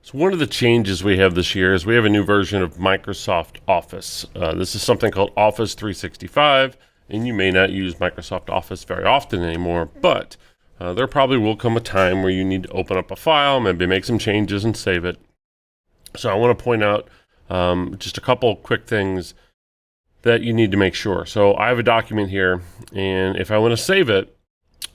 So one of the changes we have this year is we have a new version of Microsoft Office. This is something called Office 365, and you may not use Microsoft Office very often anymore, but there probably will come a time where you need to open up a file, maybe make some changes and save it. So I want to point out just a couple quick things that you need to make sure. So I have a document here, and if I want to save it,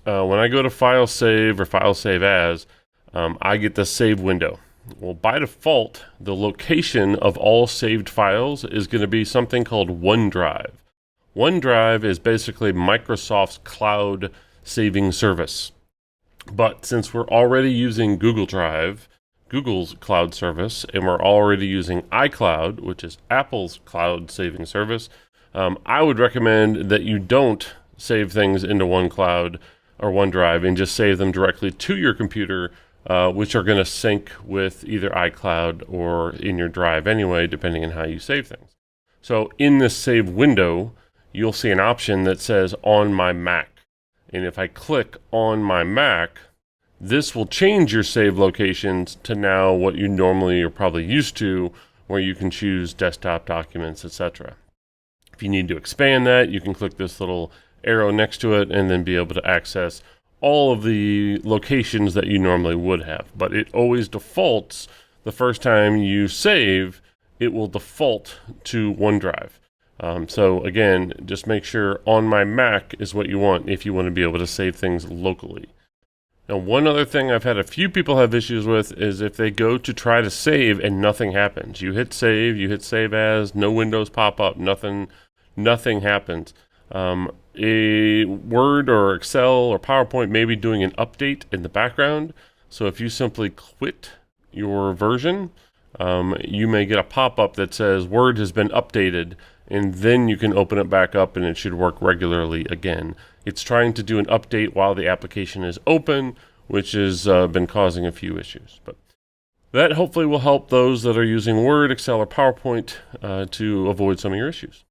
when I go to File Save or File Save As, I get the Save window. Well, by default, the location of all saved files is going to be something called OneDrive. OneDrive is basically Microsoft's cloud saving service. But since we're already using Google Drive, Google's cloud service, and we're already using iCloud, which is Apple's cloud saving service, I would recommend that you don't save things into OneCloud or OneDrive and just save them directly to your computer, which are going to sync with either iCloud or in your drive anyway, depending on how you save things. So in this save window, you'll see an option that says on my Mac. And if I click on my Mac, this will change your save locations to now what you normally are probably used to, where you can choose desktop documents, etc. If you need to expand that, you can click this little arrow next to it and then be able to access all of the locations that you normally would have. But it always defaults the first time you save, it will default to OneDrive. So again, just make sure on my Mac is what you want if you want to be able to save things locally. Now, one other thing I've had a few people have issues with is if they go to try to save and nothing happens. You hit save as, no windows pop up, nothing happens. A Word or Excel or PowerPoint may be doing an update in the background. So if you simply quit your version, you may get a pop-up that says Word has been updated, and then you can open it back up and it should work regularly again. It's trying to do an update while the application is open, which has been causing a few issues. But that hopefully will help those that are using Word, Excel, or PowerPoint to avoid some of your issues.